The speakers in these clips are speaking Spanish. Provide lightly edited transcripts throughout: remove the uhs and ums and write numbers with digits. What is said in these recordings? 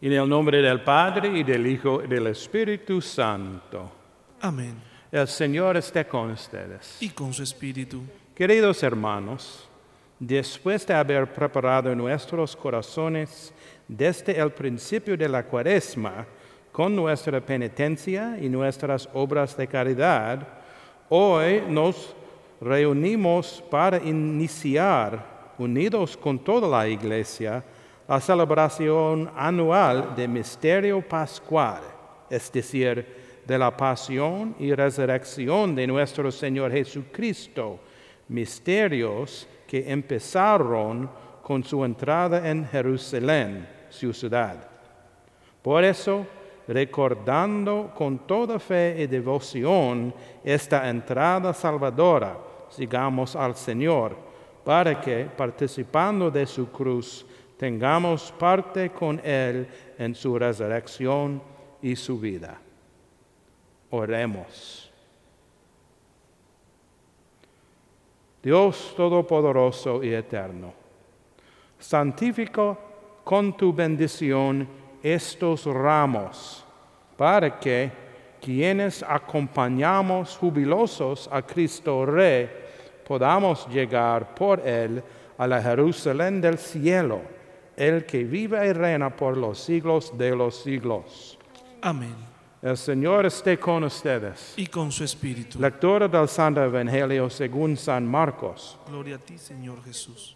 En el nombre del Padre, y del Hijo, y del Espíritu Santo. Amén. El Señor esté con ustedes. Y con su espíritu. Queridos hermanos, después de haber preparado nuestros corazones desde el principio de la Cuaresma, con nuestra penitencia y nuestras obras de caridad, hoy nos reunimos para iniciar, unidos con toda la Iglesia, la celebración anual del misterio pascual, es decir, de la pasión y resurrección de nuestro Señor Jesucristo, misterios que empezaron con su entrada en Jerusalén, su ciudad. Por eso, recordando con toda fe y devoción esta entrada salvadora, sigamos al Señor, para que, participando de su cruz, tengamos parte con Él en su resurrección y su vida. Oremos. Dios Todopoderoso y Eterno, santifica con tu bendición estos ramos, para que, quienes acompañamos jubilosos a Cristo Rey, podamos llegar por Él a la Jerusalén del cielo, el que vive y reina por los siglos de los siglos. Amén. El Señor esté con ustedes. Y con su espíritu. Lectura del Santo Evangelio según San Marcos. Gloria a ti, Señor Jesús.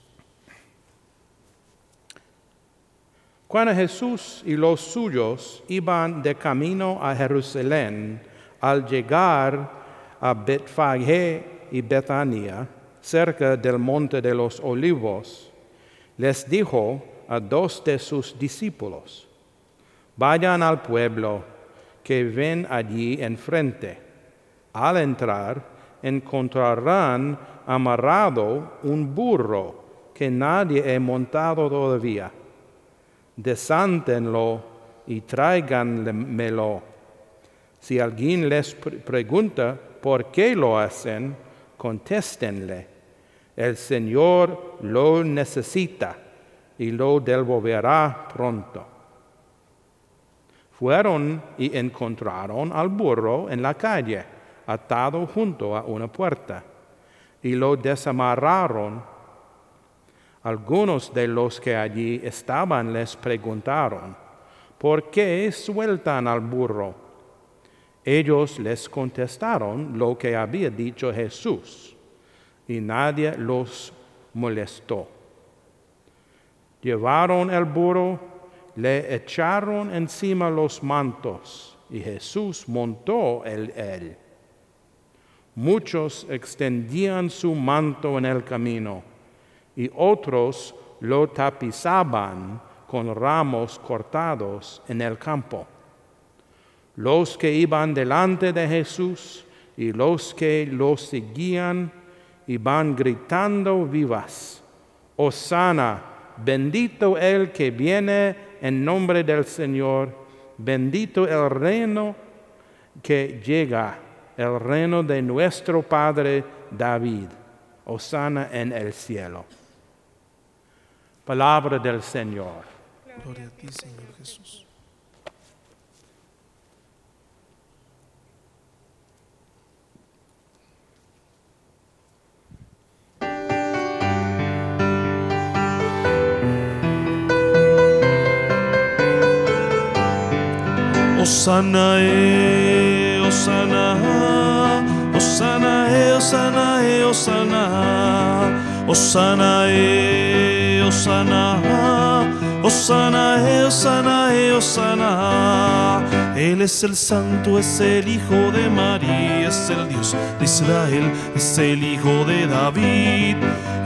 Cuando Jesús y los suyos iban de camino a Jerusalén, al llegar a Betfagé y Betania, cerca del monte de los olivos, les dijo a dos de sus discípulos: vayan al pueblo que ven allí enfrente. Al entrar, encontrarán amarrado un burro que nadie ha montado todavía. Desántenlo y tráiganmelo. Si alguien les pregunta por qué lo hacen, contéstenle: el Señor lo necesita y lo devolverá pronto. Fueron y encontraron al burro en la calle, atado junto a una puerta, y lo desamarraron. Algunos de los que allí estaban les preguntaron: ¿por qué sueltan al burro? Ellos les contestaron lo que había dicho Jesús, y nadie los molestó. Llevaron el burro, le echaron encima los mantos, y Jesús montó en él. Muchos extendían su manto en el camino, y otros lo tapizaban con ramos cortados en el campo. Los que iban delante de Jesús y los que lo seguían iban gritando vivas: Hosana, bendito el que viene en nombre del Señor, bendito el reino que llega, el reino de nuestro Padre David. Hosana en el cielo. Palabra del Señor. Gloria a ti, Señor Jesús. Hosana, Hosana, Hosana, Hosana, Hosana, Hosana, Hosana, Hosana, Hosana, Hosana. Él es el Santo, es el Hijo de María, es el Dios de Israel, es el Hijo de David.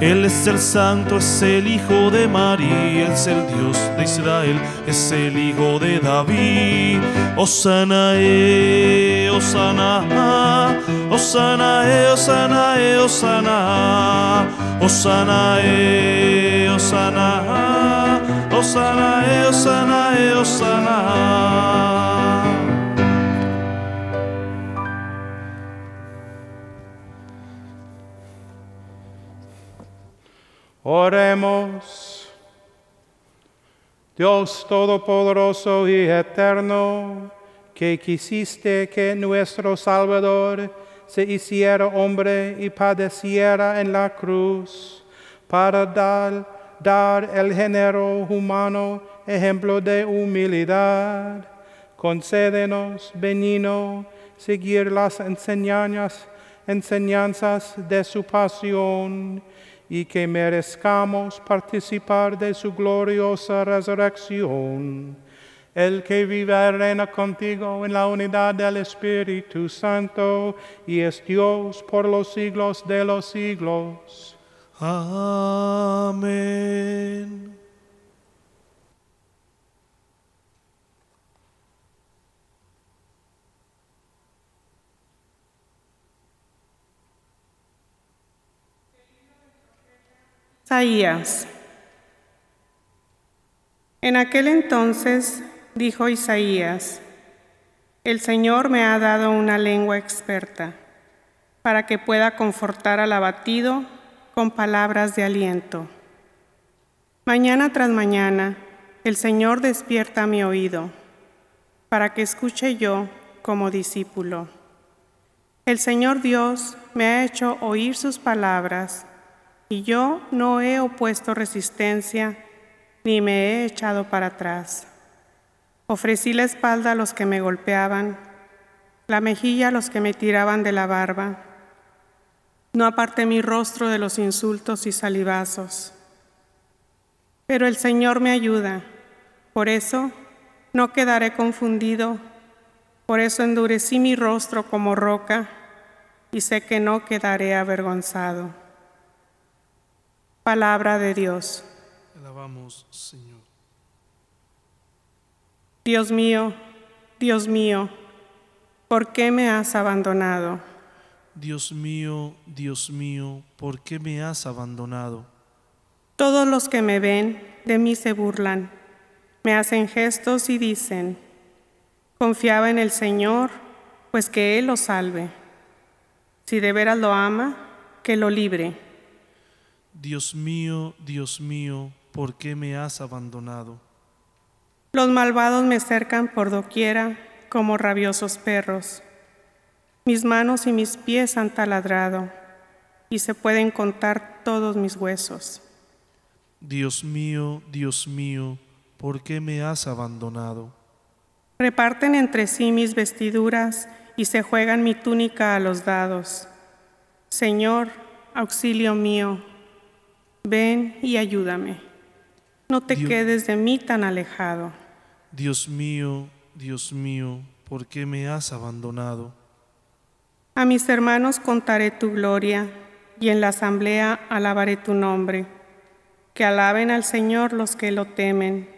Él es el Santo, es el Hijo de María, es el Dios de Israel, es el Hijo de David. Hosana, Hosana, Hosana, Hosana, Hosana, Hosana, Hosana, Hosana, Hosana, Hosana. Oremos. Dios Todopoderoso y Eterno, que quisiste que nuestro Salvador se hiciera hombre y padeciera en la cruz, para dar el género humano ejemplo de humildad. Concédenos, benigno, seguir las enseñanzas de su pasión, y que merezcamos participar de su gloriosa resurrección. El que vive y reina contigo en la unidad del Espíritu Santo, y es Dios por los siglos de los siglos. Amén. Isaías. En aquel entonces dijo Isaías: El Señor me ha dado una lengua experta, para que pueda confortar al abatido con palabras de aliento. Mañana tras mañana, el Señor despierta mi oído, para que escuche yo como discípulo. El Señor Dios me ha hecho oír sus palabras, y yo no he opuesto resistencia, ni me he echado para atrás. Ofrecí la espalda a los que me golpeaban, la mejilla a los que me tiraban de la barba. No aparté mi rostro de los insultos y salivazos. Pero el Señor me ayuda, por eso no quedaré confundido, por eso endurecí mi rostro como roca, y sé que no quedaré avergonzado. Palabra de Dios. Alabamos, Señor. Dios mío, ¿por qué me has abandonado? Dios mío, ¿por qué me has abandonado? Todos los que me ven de mí se burlan, me hacen gestos y dicen: confiaba en el Señor, pues que Él lo salve. Si de veras lo ama, que lo libre. Dios mío, ¿por qué me has abandonado? Los malvados me cercan por doquiera como rabiosos perros. Mis manos y mis pies han taladrado, y se pueden contar todos mis huesos. Dios mío, ¿por qué me has abandonado? Reparten entre sí mis vestiduras y se juegan mi túnica a los dados. Señor, auxilio mío, ven y ayúdame. No te quedes de mí tan alejado. Dios mío, ¿por qué me has abandonado? A mis hermanos contaré tu gloria, y en la asamblea alabaré tu nombre. Que alaben al Señor los que lo temen,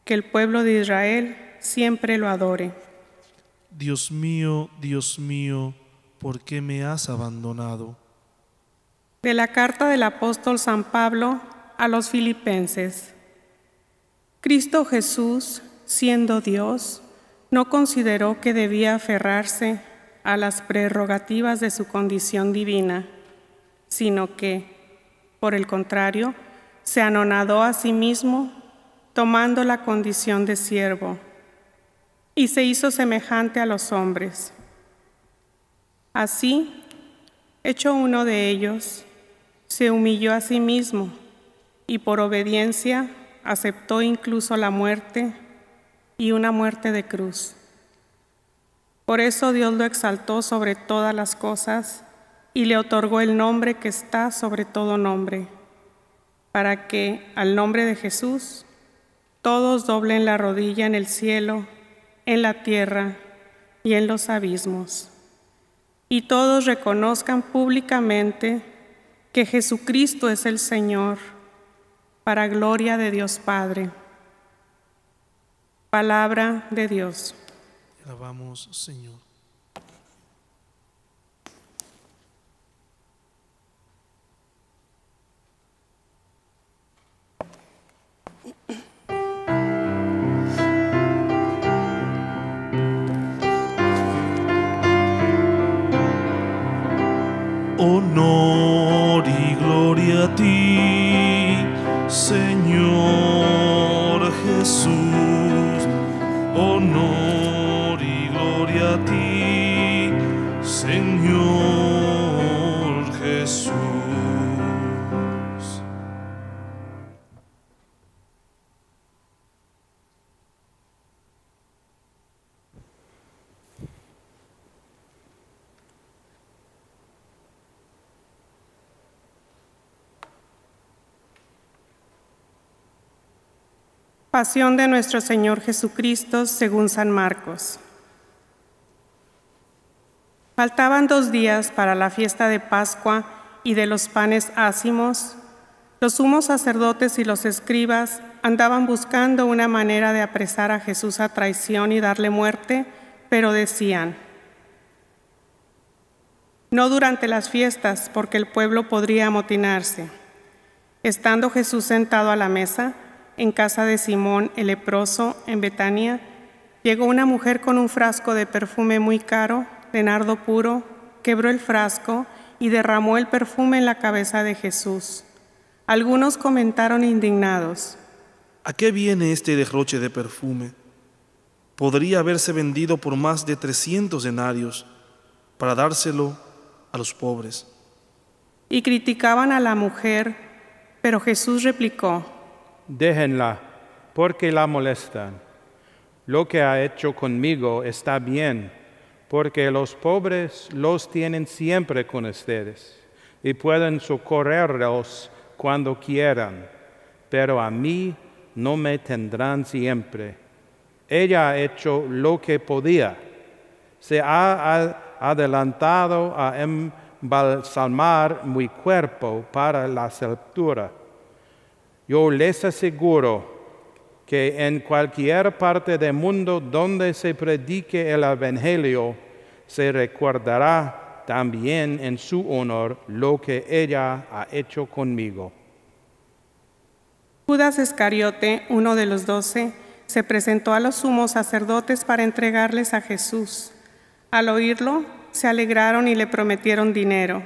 que el pueblo de Israel siempre lo adore. Dios mío, ¿por qué me has abandonado? De la carta del apóstol San Pablo a los Filipenses. Cristo Jesús, siendo Dios, no consideró que debía aferrarse a las prerrogativas de su condición divina, sino que, por el contrario, se anonadó a sí mismo, tomando la condición de siervo, y se hizo semejante a los hombres. Así, hecho uno de ellos, se humilló a sí mismo, y por obediencia aceptó incluso la muerte, y una muerte de cruz. Por eso Dios lo exaltó sobre todas las cosas y le otorgó el nombre que está sobre todo nombre, para que, al nombre de Jesús, todos doblen la rodilla en el cielo, en la tierra y en los abismos, y todos reconozcan públicamente que Jesucristo es el Señor, para gloria de Dios Padre. Palabra de Dios. Alabamos, Señor. Honor y gloria a ti, Señor a ti, Señor Jesús. Pasión de nuestro Señor Jesucristo según San Marcos. Faltaban 2 días para la fiesta de Pascua y de los panes ácimos. Los sumos sacerdotes y los escribas andaban buscando una manera de apresar a Jesús a traición y darle muerte, pero decían: no durante las fiestas, porque el pueblo podría amotinarse. Estando Jesús sentado a la mesa, en casa de Simón el leproso, en Betania, llegó una mujer con un frasco de perfume muy caro, de nardo puro, quebró el frasco y derramó el perfume en la cabeza de Jesús. Algunos comentaron indignados: ¿A qué viene este derroche de perfume? Podría haberse vendido por más de 300 denarios para dárselo a los pobres. Y criticaban a la mujer, pero Jesús replicó: déjenla, porque la molestan. Lo que ha hecho conmigo está bien, porque los pobres los tienen siempre con ustedes y pueden socorrerlos cuando quieran, pero a mí no me tendrán siempre. Ella ha hecho lo que podía. Se ha adelantado a embalsamar mi cuerpo para la sepultura. Yo les aseguro que en cualquier parte del mundo donde se predique el Evangelio, se recordará también en su honor lo que ella ha hecho conmigo. Judas Iscariote, uno de los 12, se presentó a los sumos sacerdotes para entregarles a Jesús. Al oírlo, se alegraron y le prometieron dinero,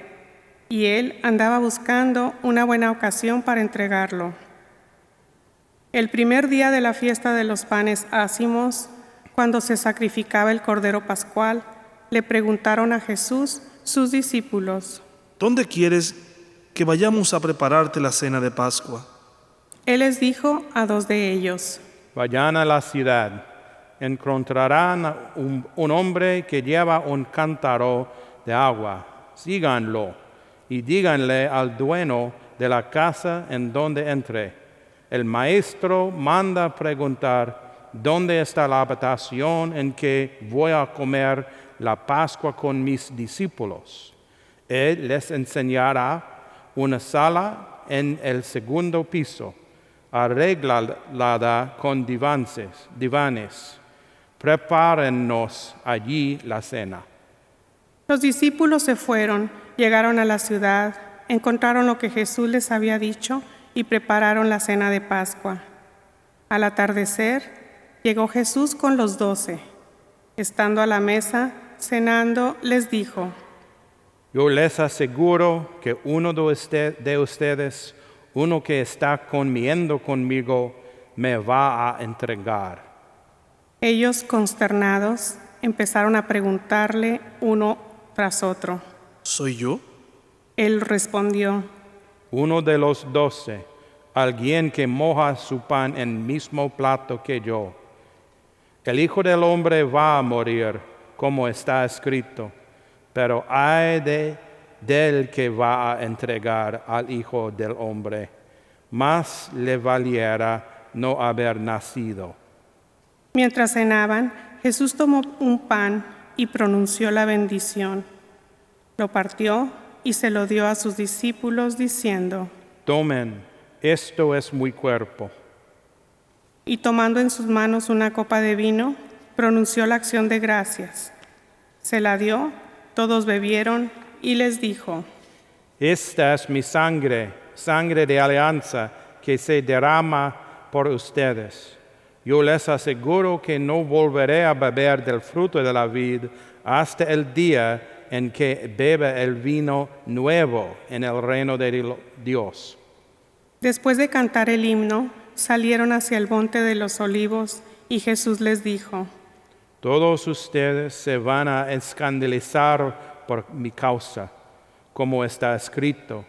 y él andaba buscando una buena ocasión para entregarlo. El primer día de la fiesta de los panes ácimos, cuando se sacrificaba el Cordero Pascual, le preguntaron a Jesús sus discípulos: ¿Dónde quieres que vayamos a prepararte la cena de Pascua? Él les dijo a 2 de ellos: vayan a la ciudad, encontrarán un hombre que lleva un cántaro de agua, síganlo y díganle al dueño de la casa en donde entre: el maestro manda preguntar, ¿dónde está la habitación en que voy a comer la Pascua con mis discípulos? Él les enseñará una sala en el 2º piso, arreglada con divanes. Prepárennos allí la cena. Los discípulos se fueron, llegaron a la ciudad, encontraron lo que Jesús les había dicho y prepararon la cena de Pascua. Al atardecer, llegó Jesús con los 12. Estando a la mesa, cenando, les dijo: yo les aseguro que uno de ustedes, uno que está comiendo conmigo, me va a entregar. Ellos, consternados, empezaron a preguntarle uno tras otro: ¿Soy yo? Él respondió: uno de los 12, alguien que moja su pan en el mismo plato que yo. El Hijo del Hombre va a morir, como está escrito, pero ay del que va a entregar al Hijo del Hombre. Más le valiera no haber nacido. Mientras cenaban, Jesús tomó un pan y pronunció la bendición. Lo partió y se lo dio a sus discípulos diciendo: tomen, esto es mi cuerpo. Y tomando en sus manos una copa de vino, pronunció la acción de gracias. Se la dio, todos bebieron y les dijo: esta es mi sangre, sangre de alianza, que se derrama por ustedes. Yo les aseguro que no volveré a beber del fruto de la vid hasta el día en que beba el vino nuevo en el reino de Dios. Después de cantar el himno, salieron hacia el monte de los Olivos y Jesús les dijo: Todos ustedes se van a escandalizar por mi causa, como está escrito.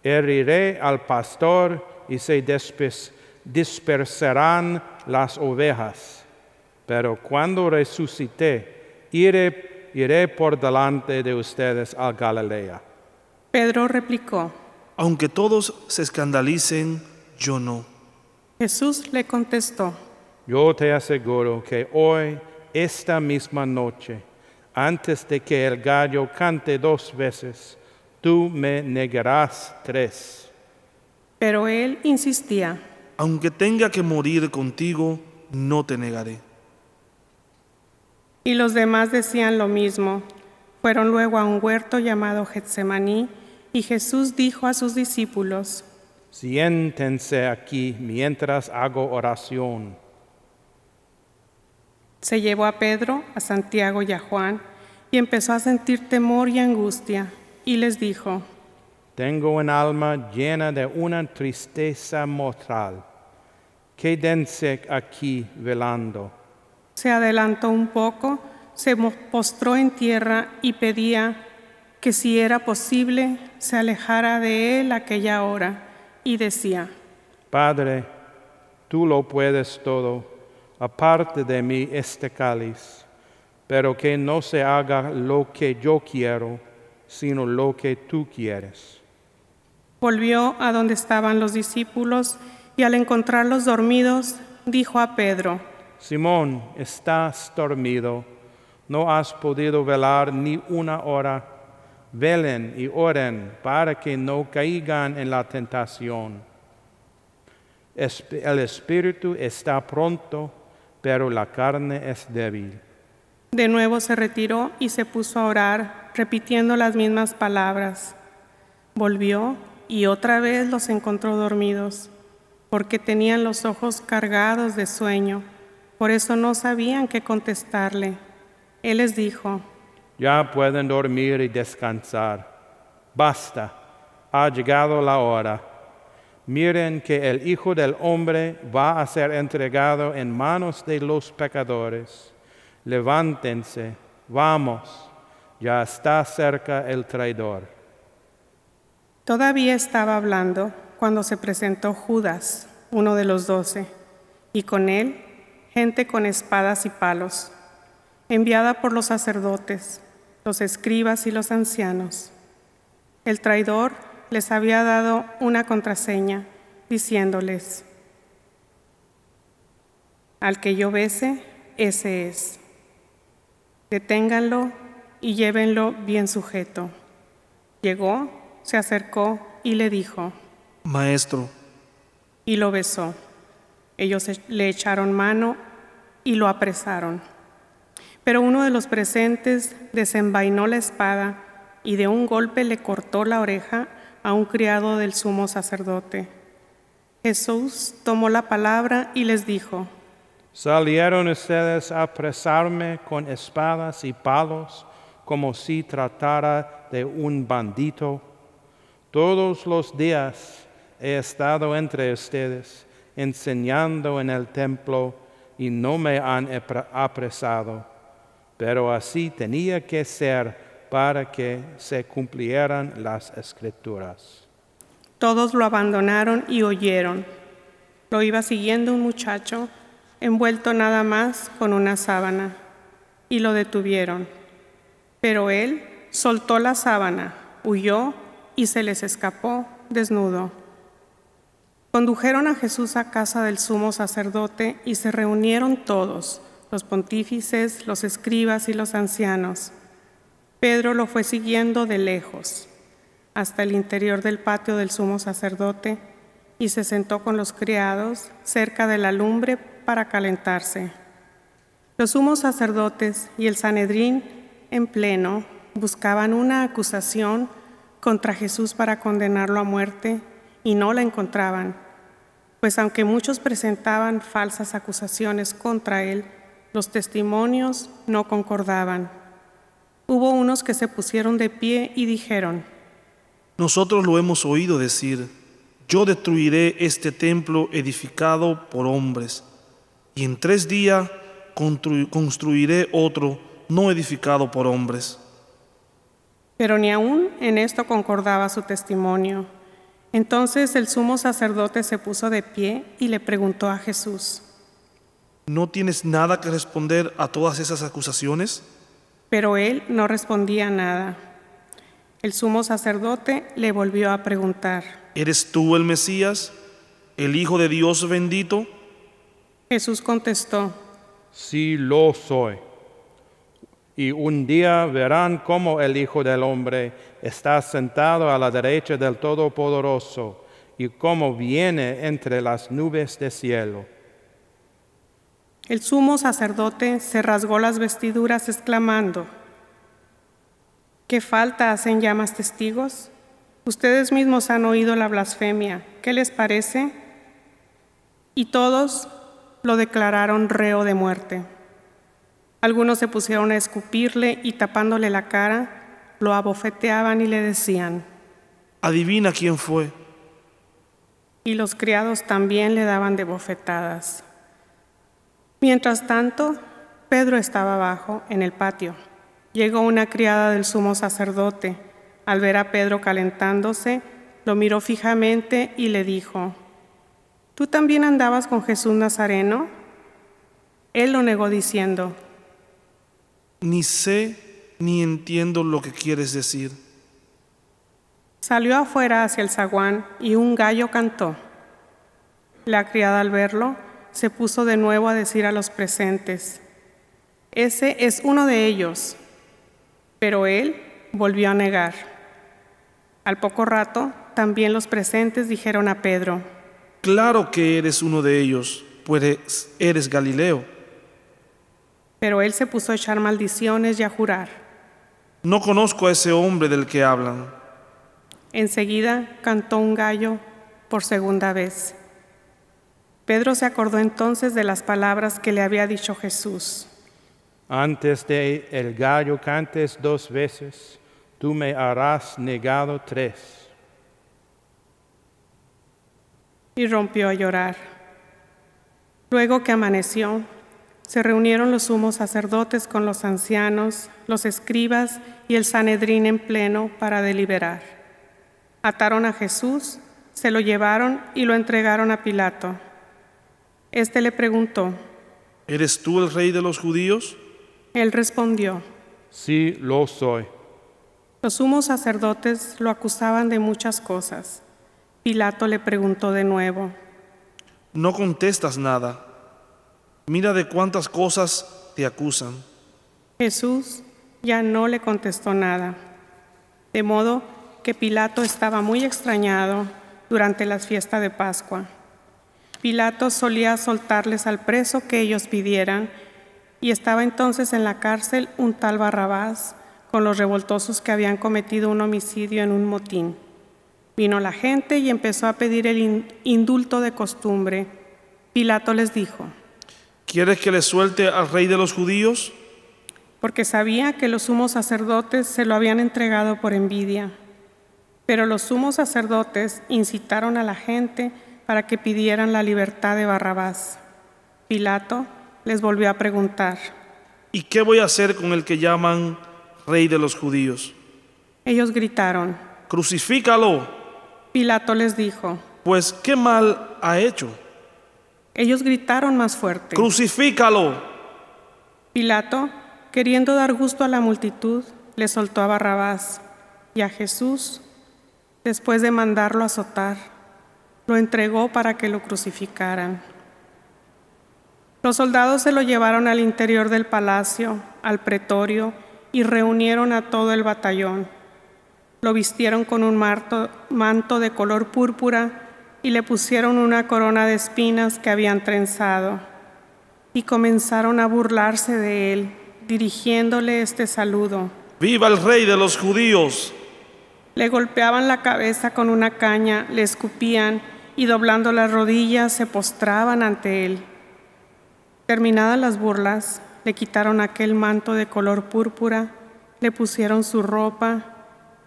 Heriré al pastor y se dispersarán las ovejas. Pero cuando resucite, iré por delante de ustedes a Galilea. Pedro replicó. Aunque todos se escandalicen, yo no. Jesús le contestó. Yo te aseguro que hoy, esta misma noche, antes de que el gallo cante 2 veces, tú me negarás 3. Pero él insistía. Aunque tenga que morir contigo, no te negaré. Y los demás decían lo mismo. Fueron luego a un huerto llamado Getsemaní, y Jesús dijo a sus discípulos: Siéntense aquí mientras hago oración. Se llevó a Pedro, a Santiago y a Juan, y empezó a sentir temor y angustia, y les dijo: Tengo un alma llena de una tristeza mortal. Quédense aquí velando. Se adelantó un poco, se postró en tierra y pedía que si era posible se alejara de él aquella hora, y decía: Padre, tú lo puedes todo, aparte de mí este cáliz, pero que no se haga lo que yo quiero, sino lo que tú quieres. Volvió a donde estaban los discípulos y al encontrarlos dormidos, dijo a Pedro: Simón, estás dormido, no has podido velar ni una hora. Velen y oren para que no caigan en la tentación. El espíritu está pronto, pero la carne es débil. De nuevo se retiró y se puso a orar, repitiendo las mismas palabras. Volvió y otra vez los encontró dormidos, porque tenían los ojos cargados de sueño. Por eso no sabían qué contestarle. Él les dijo: Ya pueden dormir y descansar. Basta, ha llegado la hora. Miren que el Hijo del Hombre va a ser entregado en manos de los pecadores. Levántense, vamos, ya está cerca el traidor. Todavía estaba hablando cuando se presentó Judas, uno de los 12, y con él gente con espadas y palos, enviada por los sacerdotes, los escribas y los ancianos. El traidor les había dado una contraseña, diciéndoles: Al que yo bese, ese es. Deténganlo y llévenlo bien sujeto. Llegó, se acercó y le dijo: Maestro. Y lo besó. Ellos le echaron mano y lo apresaron. Pero uno de los presentes desenvainó la espada y de un golpe le cortó la oreja a un criado del sumo sacerdote. Jesús tomó la palabra y les dijo: ¿Salieron ustedes a apresarme con espadas y palos como si tratara de un bandito? Todos los días he estado entre ustedes enseñando en el templo y no me han apresado. Pero así tenía que ser para que se cumplieran las Escrituras. Todos lo abandonaron y huyeron. Lo iba siguiendo un muchacho, envuelto nada más con una sábana, y lo detuvieron. Pero él soltó la sábana, huyó y se les escapó desnudo. Condujeron a Jesús a casa del sumo sacerdote y se reunieron todos, los pontífices, los escribas y los ancianos. Pedro lo fue siguiendo de lejos hasta el interior del patio del sumo sacerdote y se sentó con los criados cerca de la lumbre para calentarse. Los sumos sacerdotes y el Sanedrín en pleno buscaban una acusación contra Jesús para condenarlo a muerte y no la encontraban, pues aunque muchos presentaban falsas acusaciones contra él, los testimonios no concordaban. Hubo unos que se pusieron de pie y dijeron: Nosotros lo hemos oído decir: yo destruiré este templo edificado por hombres, y en 3 días construiré otro no edificado por hombres. Pero ni aún en esto concordaba su testimonio. Entonces el sumo sacerdote se puso de pie y le preguntó a Jesús: ¿No tienes nada que responder a todas esas acusaciones? Pero él no respondía nada. El sumo sacerdote le volvió a preguntar: ¿Eres tú el Mesías, el Hijo de Dios bendito? Jesús contestó: Sí lo soy. Y un día verán cómo el Hijo del Hombre está sentado a la derecha del Todopoderoso y cómo viene entre las nubes del cielo. El sumo sacerdote se rasgó las vestiduras exclamando: ¿Qué falta hacen ya más testigos? Ustedes mismos han oído la blasfemia. ¿Qué les parece? Y todos lo declararon reo de muerte. Algunos se pusieron a escupirle y tapándole la cara, lo abofeteaban y le decían: Adivina quién fue. Y los criados también le daban de bofetadas. Mientras tanto, Pedro estaba abajo, en el patio. Llegó una criada del sumo sacerdote. Al ver a Pedro calentándose, lo miró fijamente y le dijo: ¿Tú también andabas con Jesús Nazareno? Él lo negó diciendo: Ni sé ni entiendo lo que quieres decir. Salió afuera hacia el zaguán y un gallo cantó. La criada, al verlo, se puso de nuevo a decir a los presentes: Ese es uno de ellos. Pero él volvió a negar. Al poco rato, también los presentes dijeron a Pedro: Claro que eres uno de ellos, pues eres Galileo. Pero él se puso a echar maldiciones y a jurar. No conozco a ese hombre del que hablan. Enseguida cantó un gallo por segunda vez. Pedro se acordó entonces de las palabras que le había dicho Jesús: Antes de el gallo cantes 2 veces, tú me harás negado 3. Y rompió a llorar. Luego que amaneció, se reunieron los sumos sacerdotes con los ancianos, los escribas y el Sanedrín en pleno para deliberar. Ataron a Jesús, se lo llevaron y lo entregaron a Pilato. Este le preguntó: ¿Eres tú el rey de los judíos? Él respondió: Sí lo soy. Los sumos sacerdotes lo acusaban de muchas cosas. Pilato le preguntó de nuevo: No contestas nada. Mira de cuántas cosas te acusan. Jesús ya no le contestó nada, de modo que Pilato estaba muy extrañado durante las fiestas de Pascua. Pilato solía soltarles al preso que ellos pidieran, y estaba entonces en la cárcel un tal Barrabás con los revoltosos que habían cometido un homicidio en un motín. Vino la gente y empezó a pedir el indulto de costumbre. Pilato les dijo: ¿Quieres que le suelte al rey de los judíos? Porque sabía que los sumos sacerdotes se lo habían entregado por envidia. Pero los sumos sacerdotes incitaron a la gente para que pidieran la libertad de Barrabás. Pilato les volvió a preguntar: ¿Y qué voy a hacer con el que llaman rey de los judíos? Ellos gritaron. ¡Crucifícalo! Pilato les dijo: Pues, ¿qué mal ha hecho? Ellos gritaron más fuerte. ¡Crucifícalo! Pilato, queriendo dar gusto a la multitud, le soltó a Barrabás, y a Jesús, después de mandarlo azotar, lo entregó para que lo crucificaran. Los soldados se lo llevaron al interior del palacio, al pretorio, y reunieron a todo el batallón. Lo vistieron con un manto de color púrpura y le pusieron una corona de espinas que habían trenzado. Y comenzaron a burlarse de él, dirigiéndole este saludo: ¡Viva el rey de los judíos! Le golpeaban la cabeza con una caña, le escupían y doblando las rodillas se postraban ante él. Terminadas las burlas, le quitaron aquel manto de color púrpura, le pusieron su ropa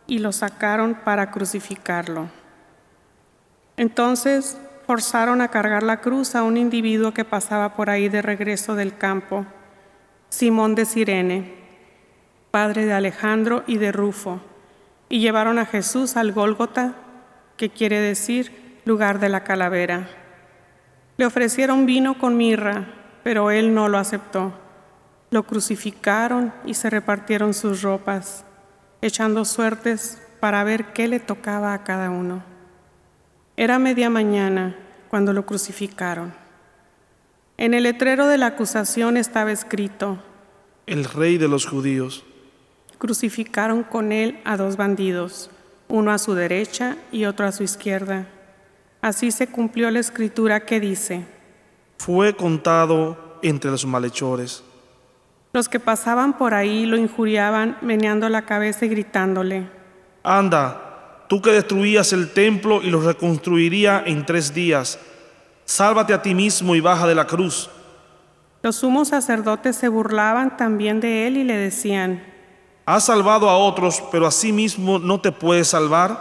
y lo sacaron para crucificarlo. Entonces forzaron a cargar la cruz a un individuo que pasaba por ahí de regreso del campo. Simón de Cirene, padre de Alejandro y de Rufo, y llevaron a Jesús al Gólgota, que quiere decir lugar de la calavera. Le ofrecieron vino con mirra, pero él no lo aceptó. Lo crucificaron y se repartieron sus ropas, echando suertes para ver qué le tocaba a cada uno. Era media mañana cuando lo crucificaron. En el letrero de la acusación estaba escrito: El Rey de los Judíos. Crucificaron con él a 2 bandidos, uno a su derecha y otro a su izquierda. Así se cumplió la escritura que dice: Fue contado entre los malhechores. Los que pasaban por ahí lo injuriaban, meneando la cabeza y gritándole: Anda, tú que destruías el templo y lo reconstruiría en 3 días, sálvate a ti mismo y baja de la cruz. Los sumos sacerdotes se burlaban también de él y le decían: Has salvado a otros, pero a sí mismo no te puedes salvar.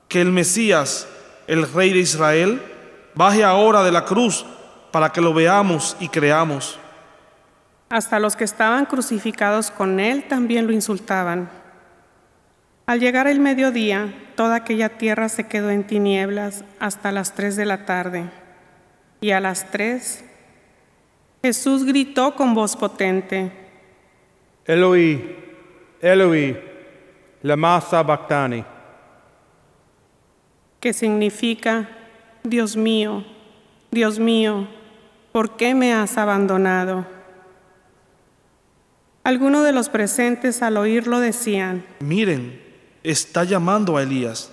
Que el Mesías, el Rey de Israel, baje ahora de la cruz para que lo veamos y creamos. Hasta los que estaban crucificados con él también lo insultaban. Al llegar el mediodía, toda aquella tierra se quedó en tinieblas hasta las 3 de la tarde. Y a las 3, Jesús gritó con voz potente: Eloi, Eloi, lama sabachthani, que significa: Dios mío, ¿por qué me has abandonado? Algunos de los presentes al oírlo decían: Miren, está llamando a Elías.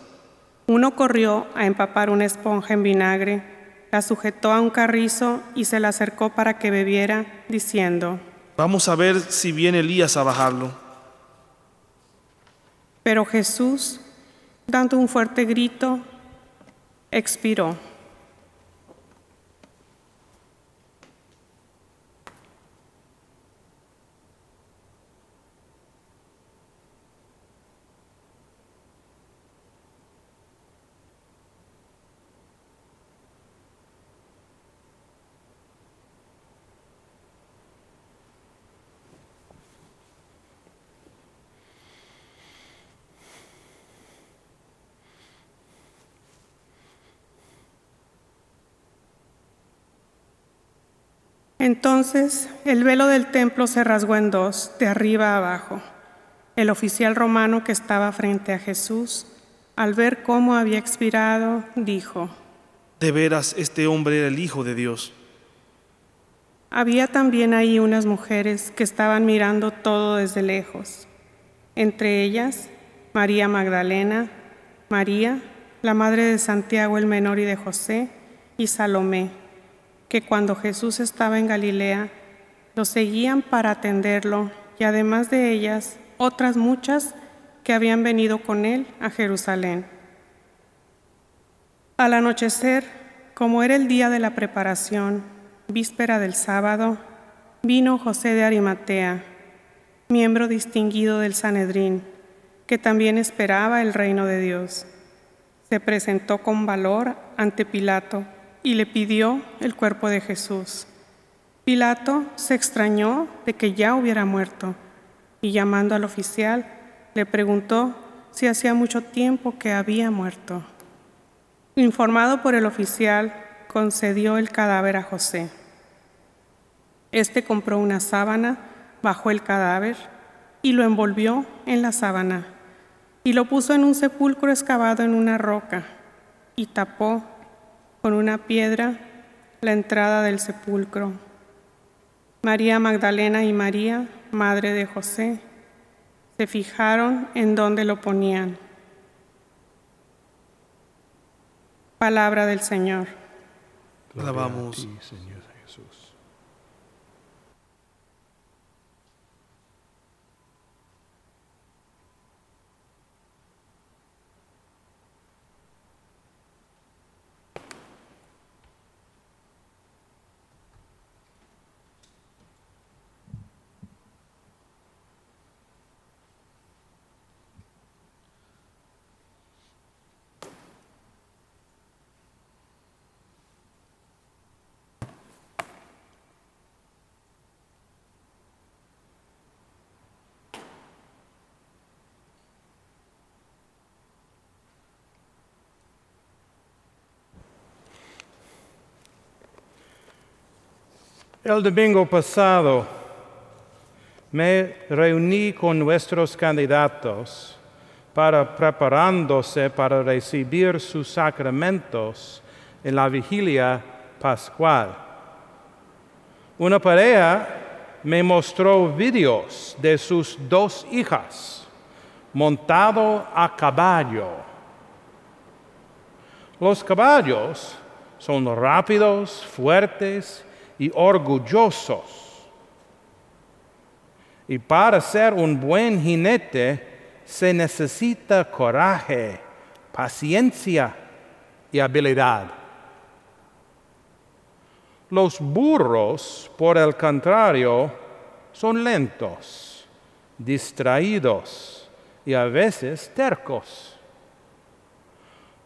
Uno corrió a empapar una esponja en vinagre, la sujetó a un carrizo y se la acercó para que bebiera, diciendo: Vamos a ver si viene Elías a bajarlo. Pero Jesús, dando un fuerte grito, expiró. Entonces el velo del templo se rasgó en 2, de arriba a abajo. El oficial romano que estaba frente a Jesús, al ver cómo había expirado, dijo: De veras, este hombre era el Hijo de Dios. Había también ahí unas mujeres que estaban mirando todo desde lejos. Entre ellas, María Magdalena, María, la madre de Santiago el menor y de José, y Salomé, que cuando Jesús estaba en Galilea, lo seguían para atenderlo, y además de ellas, otras muchas que habían venido con él a Jerusalén. Al anochecer, como era el día de la preparación, víspera del sábado, vino José de Arimatea, miembro distinguido del Sanedrín, que también esperaba el reino de Dios. Se presentó con valor ante Pilato y le pidió el cuerpo de Jesús. Pilato se extrañó de que ya hubiera muerto y, llamando al oficial, le preguntó si hacía mucho tiempo que había muerto. Informado por el oficial, concedió el cadáver a José. Este compró una sábana, bajó el cadáver y lo envolvió en la sábana y lo puso en un sepulcro excavado en una roca y tapó con una piedra la entrada del sepulcro. María Magdalena y María, madre de José, se fijaron en dónde lo ponían. Palabra del Señor. Alabamos. Gloria a ti, Señor Jesús. El domingo pasado me reuní con nuestros candidatos para preparándose para recibir sus sacramentos en la vigilia pascual. Una pareja me mostró videos de sus 2 hijas montado a caballo. Los caballos son rápidos, fuertes y orgullosos. Y para ser un buen jinete se necesita coraje, paciencia y habilidad. Los burros, por el contrario, son lentos, distraídos y a veces tercos.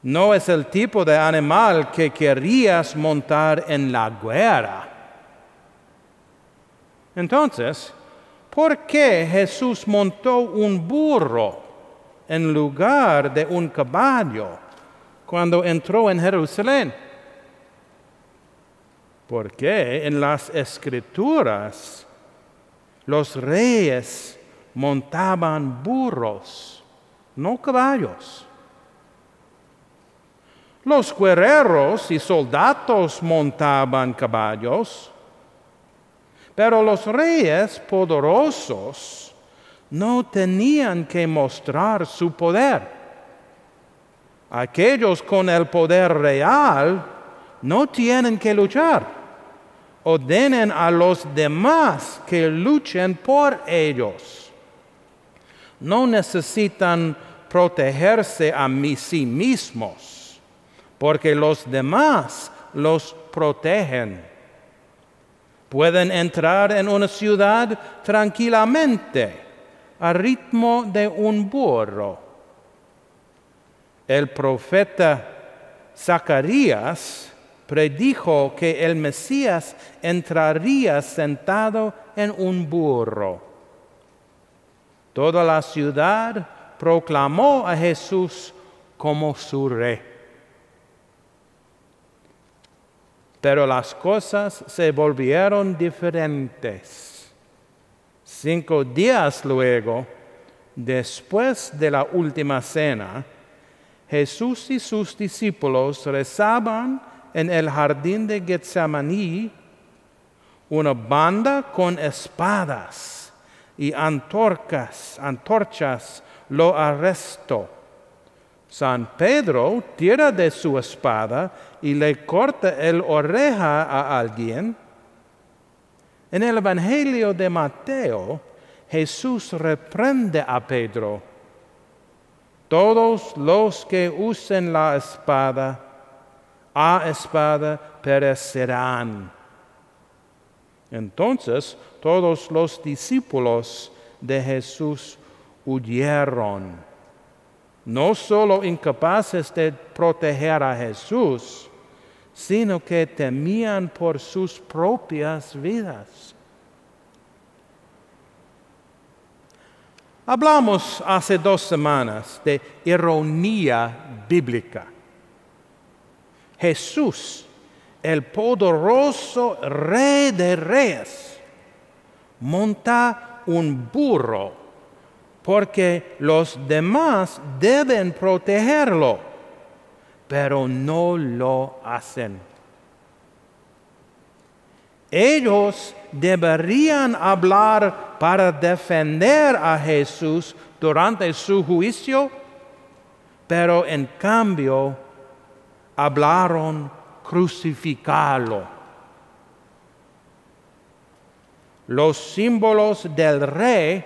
No es el tipo de animal que querrías montar en la guerra. Entonces, ¿por qué Jesús montó un burro en lugar de un caballo cuando entró en Jerusalén? Porque en las Escrituras los reyes montaban burros, no caballos. Los guerreros y soldados montaban caballos, pero los reyes poderosos no tenían que mostrar su poder. Aquellos con el poder real no tienen que luchar. Ordenen a los demás que luchen por ellos. No necesitan protegerse a sí mismos, porque los demás los protegen. Pueden entrar en una ciudad tranquilamente, al ritmo de un burro. El profeta Zacarías predijo que el Mesías entraría sentado en un burro. Toda la ciudad proclamó a Jesús como su rey. Pero las cosas se volvieron diferentes. 5 días luego, después de la última cena, Jesús y sus discípulos rezaban en el jardín de Getsemaní. Una banda con espadas y antorchas lo arrestó. San Pedro tira de su espada y le corta la oreja a alguien. En el Evangelio de Mateo, Jesús reprende a Pedro. Todos los que usen la espada, a espada perecerán. Entonces todos los discípulos de Jesús huyeron, no solo incapaces de proteger a Jesús, sino que temían por sus propias vidas. Hablamos hace 2 semanas de ironía bíblica. Jesús, el poderoso Rey de Reyes, monta un burro porque los demás deben protegerlo, pero no lo hacen. Ellos deberían hablar para defender a Jesús durante su juicio, pero en cambio hablaron crucificarlo. Los símbolos del rey,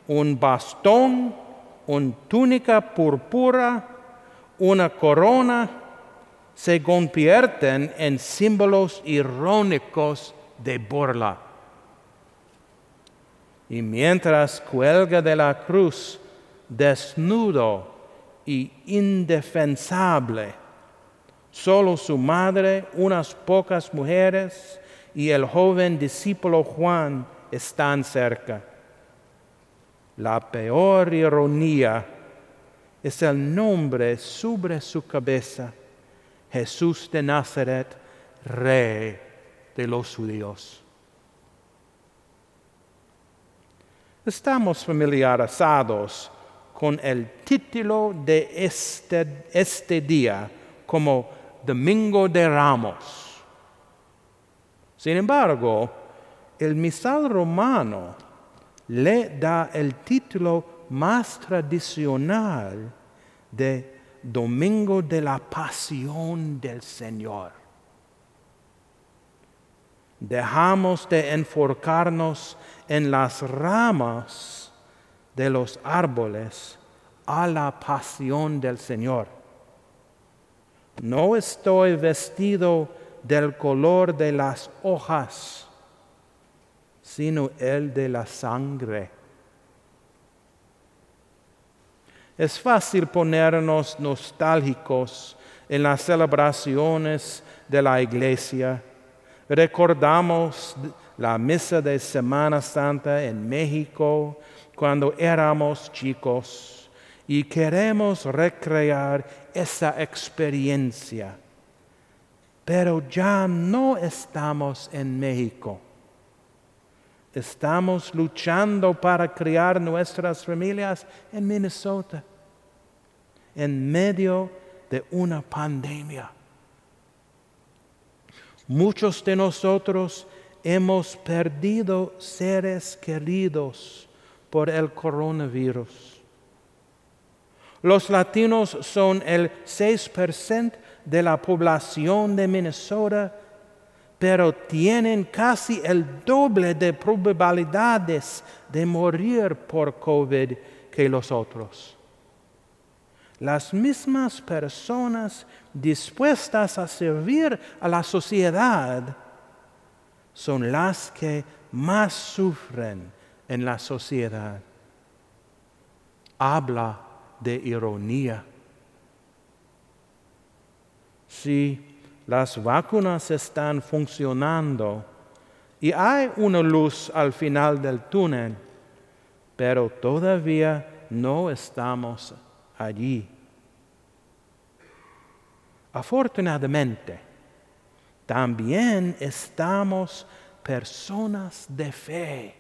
un bastón, una túnica púrpura, una corona, se convierten en símbolos irónicos de burla. Y mientras cuelga de la cruz, desnudo y indefensable, solo su madre, unas pocas mujeres y el joven discípulo Juan están cerca. La peor ironía es el nombre sobre su cabeza: Jesús de Nazaret, Rey de los judíos. Estamos familiarizados con el título de este día como Domingo de Ramos. Sin embargo, el misal romano le da el título más tradicional de Domingo de la Pasión del Señor. Dejamos de enfocarnos en las ramas de los árboles a la pasión del Señor. No estoy vestido del color de las hojas, sino el de la sangre. Es fácil ponernos nostálgicos en las celebraciones de la iglesia. Recordamos la misa de Semana Santa en México cuando éramos chicos y queremos recrear esa experiencia. Pero ya no estamos en México. Estamos luchando para criar nuestras familias en Minnesota, en medio de una pandemia. Muchos de nosotros hemos perdido seres queridos por el coronavirus. Los latinos son el 6% de la población de Minnesota, pero tienen casi el doble de probabilidades de morir por COVID que los otros. Las mismas personas dispuestas a servir a la sociedad son las que más sufren en la sociedad. Habla de ironía. Si las vacunas están funcionando y hay una luz al final del túnel, pero todavía no estamos allí. Afortunadamente, también estamos personas de fe.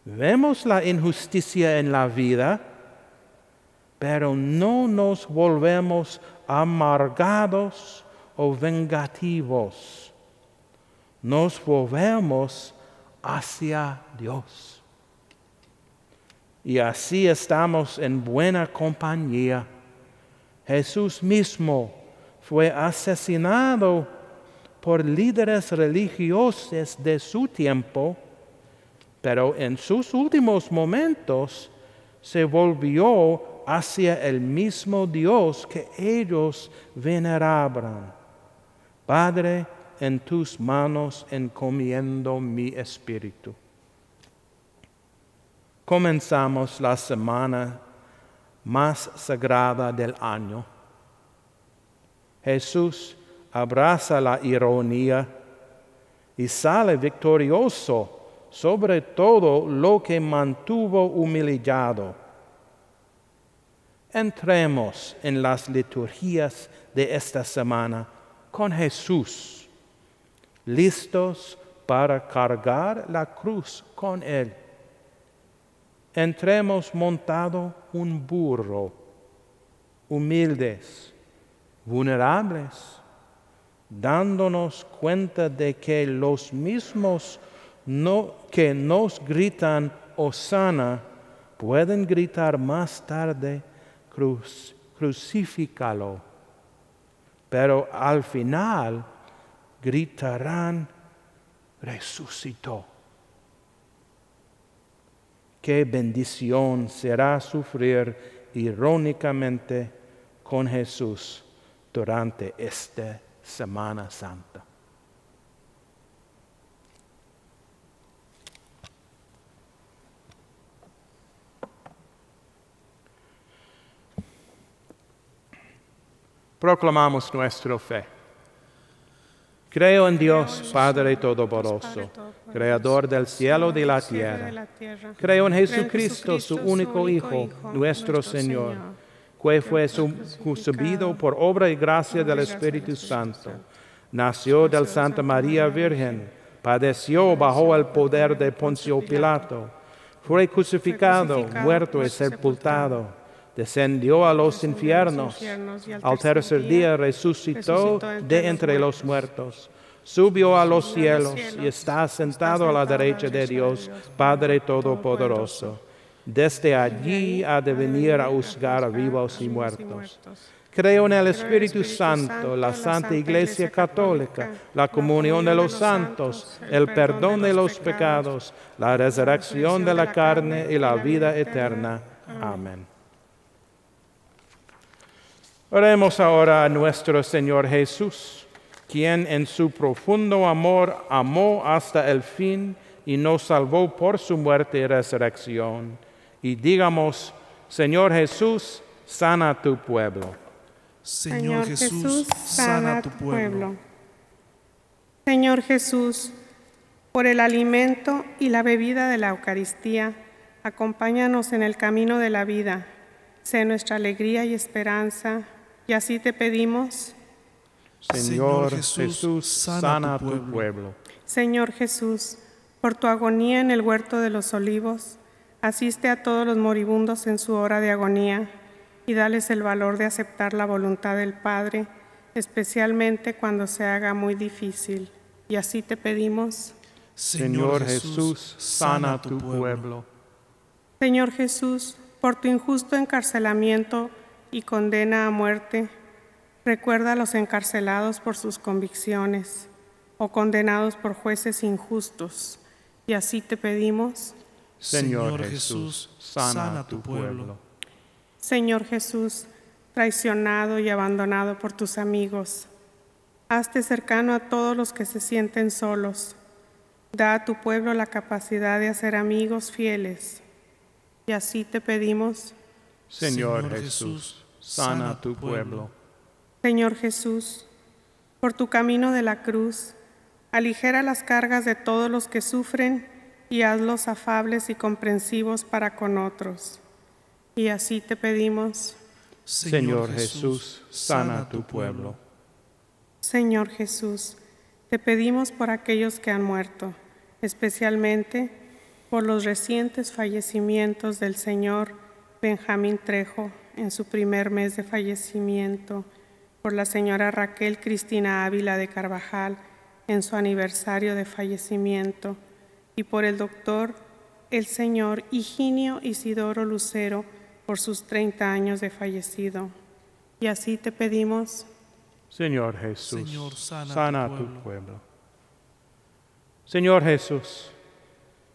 Vemos la injusticia en la vida, pero no nos volvemos amargados o vengativos. Nos volvemos hacia Dios. Y así estamos en buena compañía. Jesús mismo fue asesinado por líderes religiosos de su tiempo, pero en sus últimos momentos se volvió hacia el mismo Dios que ellos veneraban. Padre, en tus manos encomiendo mi espíritu. Comenzamos la semana más sagrada del año. Jesús abraza la ironía y sale victorioso sobre todo lo que mantuvo humillado. Entremos en las liturgias de esta semana con Jesús, listos para cargar la cruz con Él. Entremos montado un burro, humildes, vulnerables, dándonos cuenta de que los mismos que nos gritan Hosana pueden gritar más tarde crucifícalo, pero al final gritarán resucitó. Qué bendición será sufrir irónicamente con Jesús durante esta Semana Santa. Proclamamos nuestra fe. Creo en Dios, Padre Todopoderoso, Creador del cielo y de la tierra. Creo en Jesucristo, su único Hijo, nuestro Señor, que fue concebido por obra y gracia del Espíritu Santo. nació del Santa María Virgen, padeció bajo el poder de Poncio Pilato, fue crucificado, muerto y sepultado, descendió a los infiernos, al tercer día resucitó de entre los muertos, subió a los cielos y está sentado a la derecha de Dios, Padre Todopoderoso. Desde allí ha de venir a juzgar a vivos y muertos. Creo en el Espíritu Santo, la Santa Iglesia Católica, la comunión de los santos, el perdón de los pecados, la resurrección de la carne y la vida eterna. Amén. Oremos ahora a nuestro Señor Jesús, quien en su profundo amor amó hasta el fin y nos salvó por su muerte y resurrección. Y digamos, Señor Jesús, sana tu pueblo. Señor Jesús, sana tu pueblo. Señor Jesús, por el alimento y la bebida de la Eucaristía, acompáñanos en el camino de la vida. Sé nuestra alegría y esperanza, y así te pedimos. Señor Jesús, sana tu pueblo. Señor Jesús, por tu agonía en el huerto de los olivos, asiste a todos los moribundos en su hora de agonía y dales el valor de aceptar la voluntad del Padre, especialmente cuando se haga muy difícil. Y así te pedimos. Señor Jesús, sana tu pueblo. Señor Jesús, por tu injusto encarcelamiento y condena a muerte, recuerda a los encarcelados por sus convicciones o condenados por jueces injustos. Y así te pedimos. Señor Jesús, sana tu pueblo. Señor Jesús, traicionado y abandonado por tus amigos, hazte cercano a todos los que se sienten solos. Da a tu pueblo la capacidad de hacer amigos fieles. Y así te pedimos. Señor Jesús, sana tu pueblo. Señor Jesús, por tu camino de la cruz, aligera las cargas de todos los que sufren y hazlos afables y comprensivos para con otros. Y así te pedimos. Señor Jesús, sana tu pueblo. Señor Jesús, te pedimos por aquellos que han muerto, especialmente por los recientes fallecimientos del señor Benjamín Trejo en su primer mes de fallecimiento, por la señora Raquel Cristina Ávila de Carvajal en su aniversario de fallecimiento, y por el doctor el señor Higinio Isidoro Lucero por sus 30 años de fallecido. Y así te pedimos. Señor Jesús, Señor, sana tu pueblo. Señor Jesús,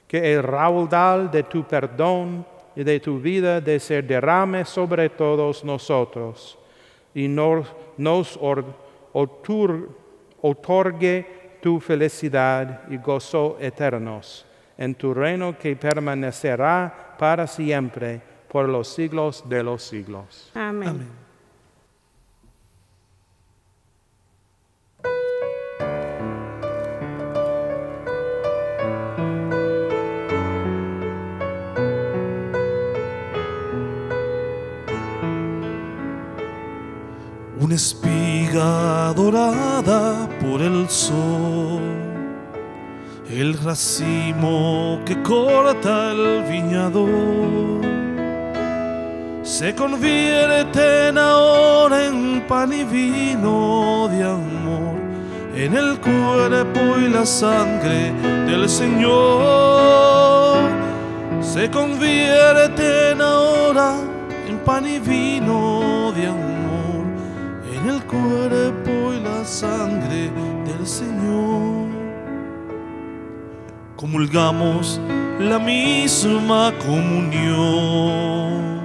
que el raudal de tu perdón y de tu vida de ser derrame sobre todos nosotros y nos otorgue tu felicidad y gozo eternos en tu reino que permanecerá para siempre por los siglos de los siglos. Amén. Amén. Una espiga dorada por el sol, el racimo que corta el viñador, se convierte ahora en pan y vino de amor, en el cuerpo y la sangre del Señor. Se convierte ahora en pan y vino de amor, en el cuerpo y la sangre del Señor. Comulgamos la misma comunión,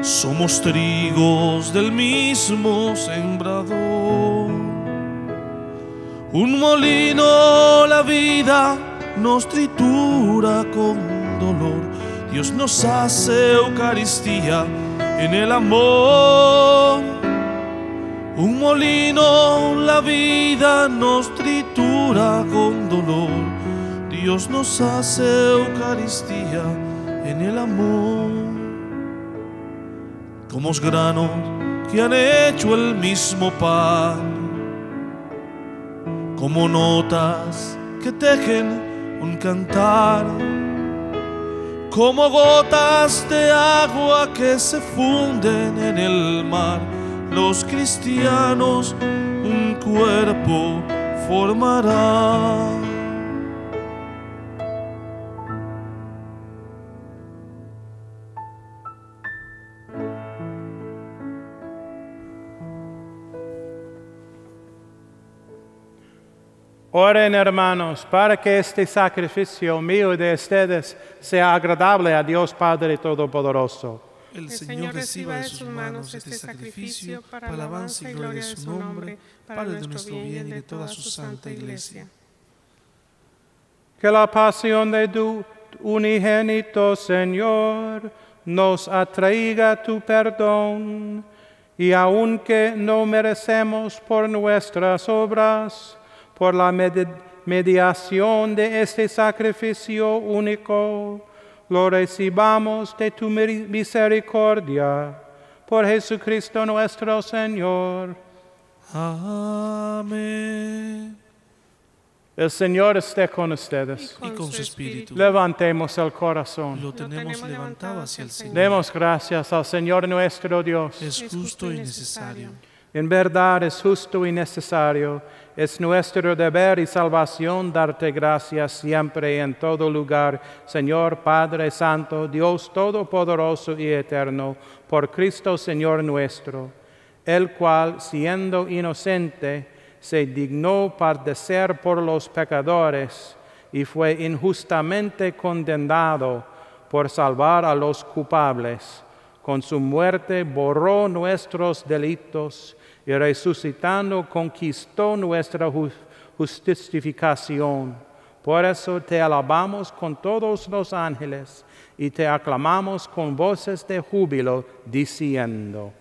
somos trigos del mismo sembrador. Un molino la vida nos tritura con dolor, Dios nos hace Eucaristía en el amor. Un molino la vida nos tritura con dolor, Dios nos hace Eucaristía en el amor. Somos granos que han hecho el mismo pan, como notas que tejen un cantar, como gotas de agua que se funden en el mar. Los cristianos un cuerpo formarán. Oren, hermanos, para que este sacrificio mío y de ustedes sea agradable a Dios Padre Todopoderoso. El Señor reciba de sus manos este sacrificio para alabanza y gloria de su nombre, para el de nuestro bien y de toda su santa Iglesia. Que la pasión de tu unigénito Señor nos atraiga tu perdón, y aunque no merecemos por nuestras obras, por la mediación de este sacrificio único, lo recibamos de tu misericordia. Por Jesucristo nuestro Señor. Amén. El Señor esté con ustedes. Y con su espíritu. Levantemos el corazón. Lo tenemos levantado hacia el Señor. Demos gracias al Señor nuestro Dios. Es justo y necesario. En verdad es justo y necesario, es nuestro deber y salvación darte gracias siempre y en todo lugar, Señor Padre Santo, Dios Todopoderoso y Eterno, por Cristo Señor nuestro, el cual, siendo inocente, se dignó padecer por los pecadores y fue injustamente condenado por salvar a los culpables. Con su muerte borró nuestros delitos y resucitando conquistó nuestra justificación. Por eso te alabamos con todos los ángeles y te aclamamos con voces de júbilo, diciendo: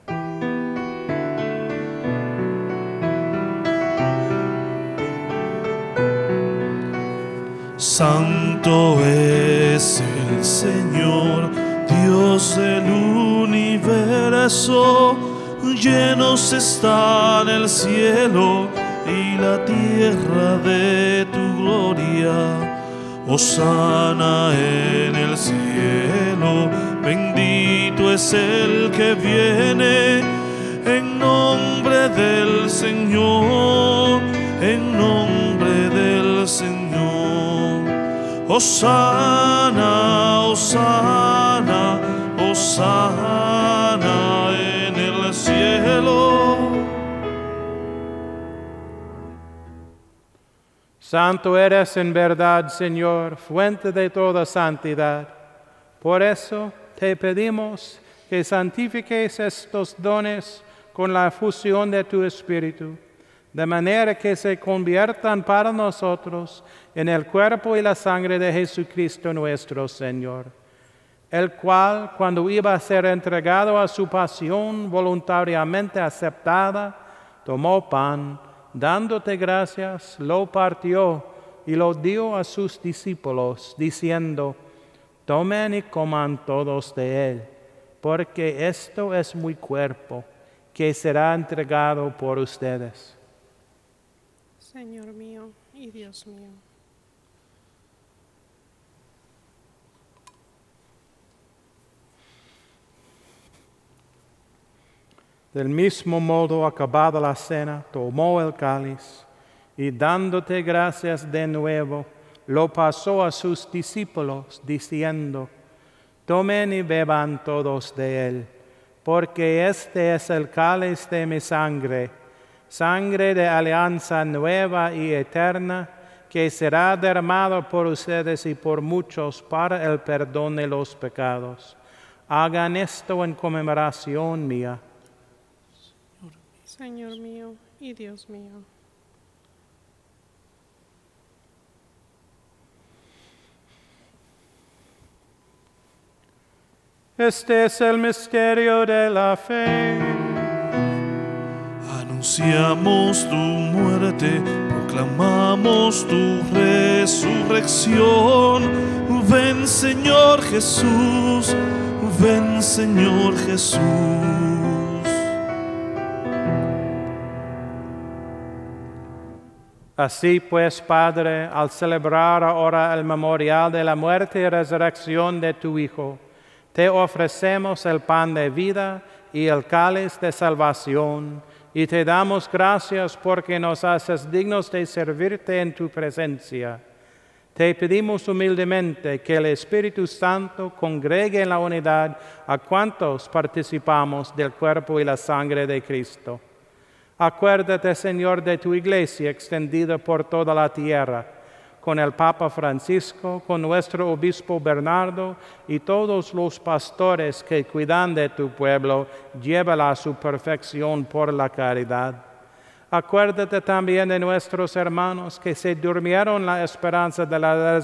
Santo es el Señor, Dios del universo. Llenos están el cielo y la tierra de tu gloria. Hosana en el cielo, bendito es el que viene en nombre del Señor, en nombre del Señor. Hosana, Hosana, Hosana en el cielo. Santo eres en verdad, Señor, fuente de toda santidad. Por eso te pedimos que santifiques estos dones con la fusión de tu Espíritu, de manera que se conviertan para nosotros en el cuerpo y la sangre de Jesucristo nuestro Señor, el cual, cuando iba a ser entregado a su pasión voluntariamente aceptada, tomó pan, dándote gracias, lo partió y lo dio a sus discípulos, diciendo: tomen y coman todos de él, porque esto es mi cuerpo, que será entregado por ustedes. Señor mío y Dios mío. Del mismo modo, acabada la cena, tomó el cáliz y dándote gracias de nuevo, lo pasó a sus discípulos, diciendo: tomen y beban todos de él, porque este es el cáliz de mi sangre, sangre de alianza nueva y eterna, que será derramado por ustedes y por muchos para el perdón de los pecados. Hagan esto en conmemoración mía. Señor mío y Dios mío. Este es el misterio de la fe. Anunciamos tu muerte, proclamamos tu resurrección. Ven, Señor Jesús, ven, Señor Jesús. Así pues, Padre, al celebrar ahora el memorial de la muerte y resurrección de tu Hijo, te ofrecemos el pan de vida y el cáliz de salvación, y te damos gracias porque nos haces dignos de servirte en tu presencia. Te pedimos humildemente que el Espíritu Santo congregue en la unidad a cuantos participamos del cuerpo y la sangre de Cristo. Acuérdate, Señor, de tu iglesia extendida por toda la tierra, con el Papa Francisco, con nuestro obispo Bernardo y todos los pastores que cuidan de tu pueblo, llévala a su perfección por la caridad. Acuérdate también de nuestros hermanos que se durmieron la esperanza de la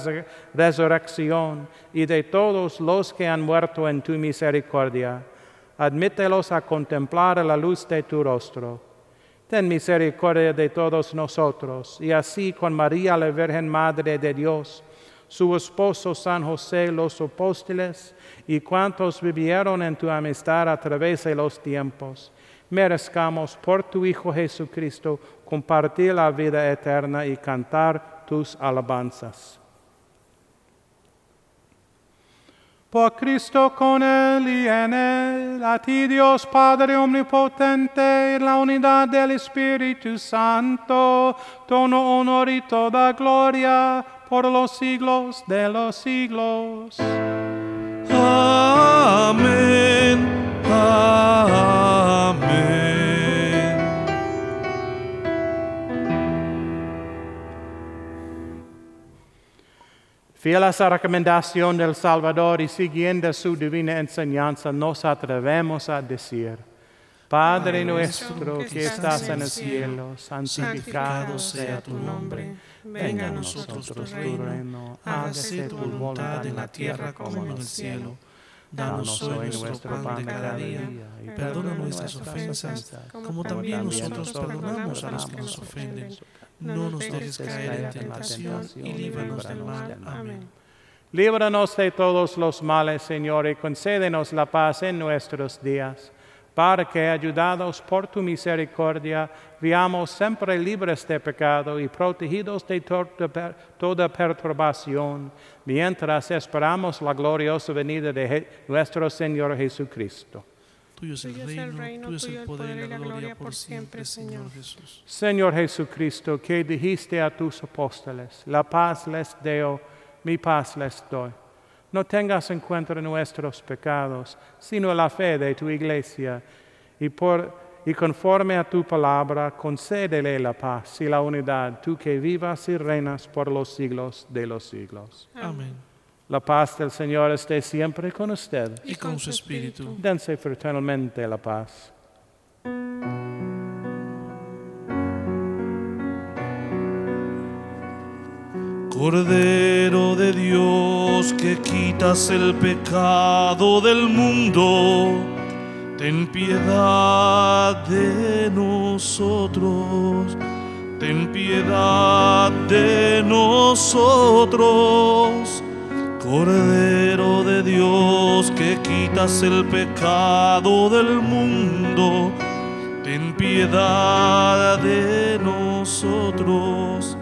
resurrección y de todos los que han muerto en tu misericordia. Admítelos a contemplar la luz de tu rostro. Ten misericordia de todos nosotros, y así con María, la Virgen Madre de Dios, su esposo San José, los apóstoles, y cuantos vivieron en tu amistad a través de los tiempos, merezcamos por tu Hijo Jesucristo compartir la vida eterna y cantar tus alabanzas. Por Cristo, con Él y en Él, a ti Dios Padre Omnipotente, en la unidad del Espíritu Santo, todo honor y toda gloria por los siglos de los siglos. Amén. Amén. Fiel a esa recomendación del Salvador y siguiendo su divina enseñanza, nos atrevemos a decir: Padre nuestro que estás en el cielo, santificado sea tu nombre. Venga a nosotros tu reino. Hágase tu voluntad en la tierra como en el cielo. Danos hoy nuestro pan de cada día y perdona nuestras ofensas, como también nosotros perdonamos a los que nos ofenden. No nos dejes caer en tentación y líbranos del mal. Amén. Líbranos de todos los males, Señor, y concédenos la paz en nuestros días, para que, ayudados por tu misericordia, vivamos siempre libres de pecado y protegidos de toda perturbación, mientras esperamos la gloriosa venida de nuestro Señor Jesucristo. Tuyo es el reino, tuyo es el poder y la gloria por siempre, Señor Jesús. Señor Jesucristo, que dijiste a tus apóstoles: la paz les doy, mi paz les doy. No tengas en cuenta nuestros pecados, sino la fe de tu iglesia, y conforme a tu palabra, concédele la paz y la unidad, tú que vivas y reinas por los siglos de los siglos. Amén. La paz del Señor esté siempre con usted. Y con su espíritu. Dense fraternalmente la paz. Cordero de Dios, que quitas el pecado del mundo, ten piedad de nosotros. Ten piedad de nosotros. Cordero de Dios, que quitas el pecado del mundo, ten piedad de nosotros.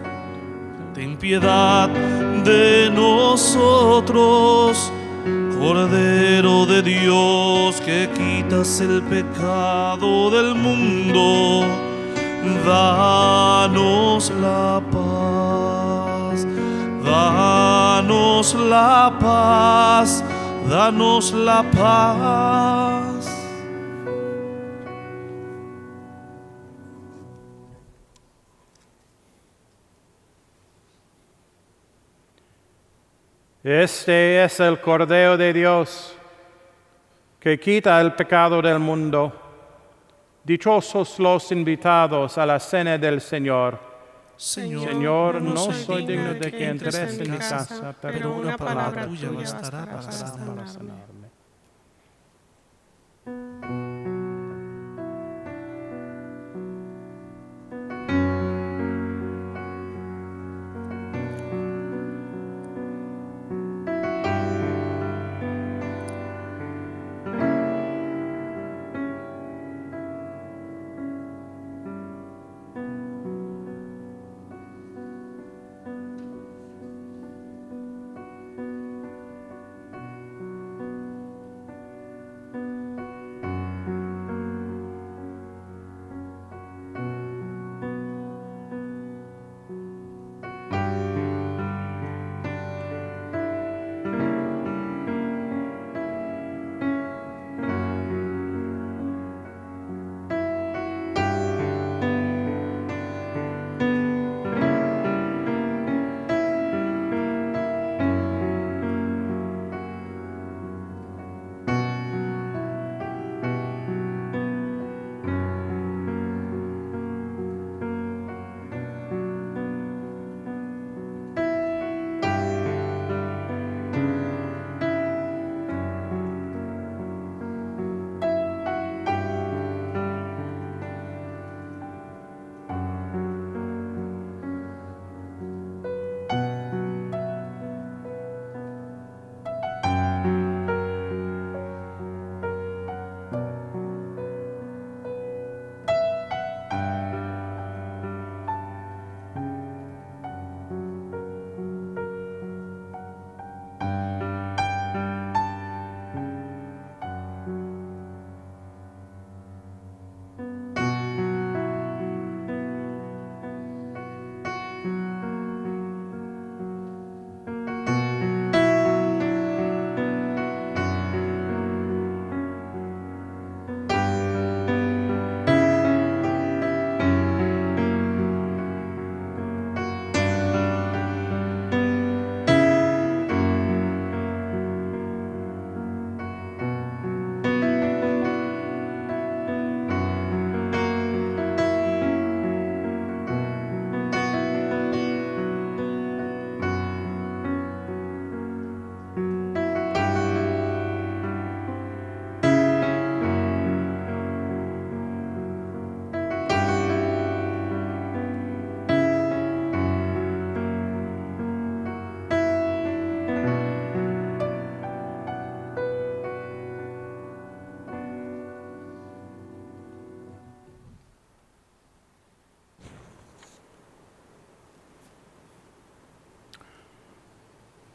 Ten piedad de nosotros. Cordero de Dios, que quitas el pecado del mundo, danos la paz. Danos la paz, danos la paz. Este es el Cordero de Dios, que quita el pecado del mundo. Dichosos los invitados a la cena del Señor. Señor, no soy digno de que entres en mi casa, pero una palabra tuya bastará para sanarme.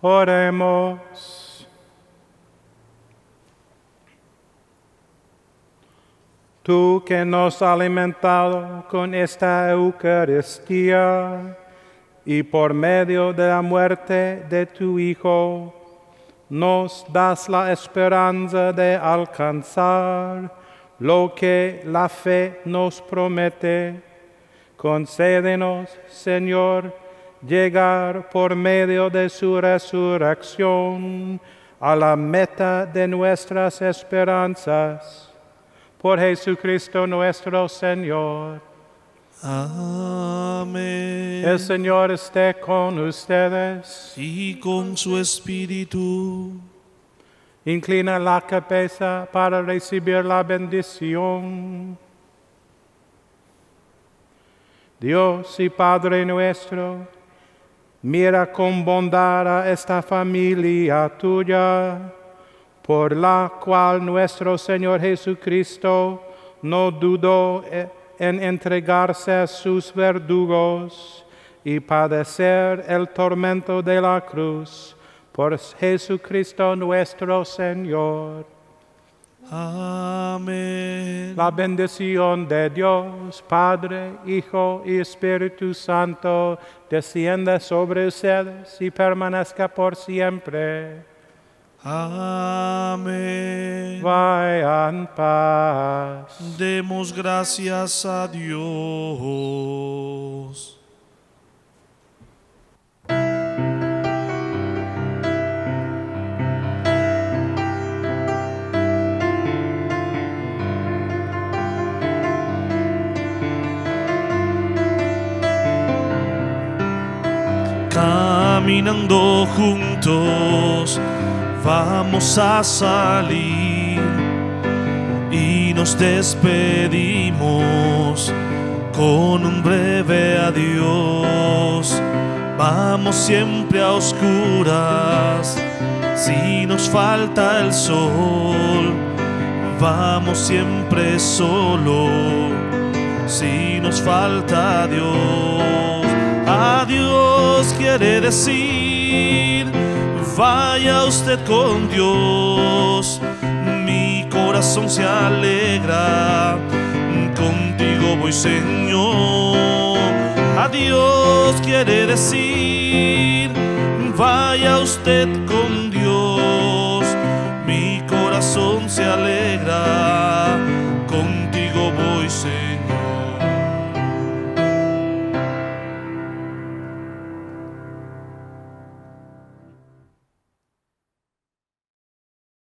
Oremos. Tú que nos has alimentado con esta Eucaristía y por medio de la muerte de tu Hijo, nos das la esperanza de alcanzar lo que la fe nos promete. Concédenos, Señor, llegar por medio de su resurrección a la meta de nuestras esperanzas. Por Jesucristo nuestro Señor. Amén. El Señor esté con ustedes. Y con su espíritu. Inclina la cabeza para recibir la bendición. Dios y Padre nuestro, mira con bondad a esta familia tuya, por la cual nuestro Señor Jesucristo no dudó en entregarse a sus verdugos y padecer el tormento de la cruz, por Jesucristo nuestro Señor. Amén. La bendición de Dios, Padre, Hijo y Espíritu Santo, descienda sobre ustedes y permanezca por siempre. Amén. Vayan en paz. Demos gracias a Dios. Caminando juntos vamos a salir y nos despedimos con un breve adiós. Vamos siempre a oscuras si nos falta el sol. Vamos siempre solo si nos falta Dios. Adiós quiere decir, vaya usted con Dios. Mi corazón se alegra, contigo voy, Señor. Adiós quiere decir, vaya usted con Dios. Mi corazón se alegra.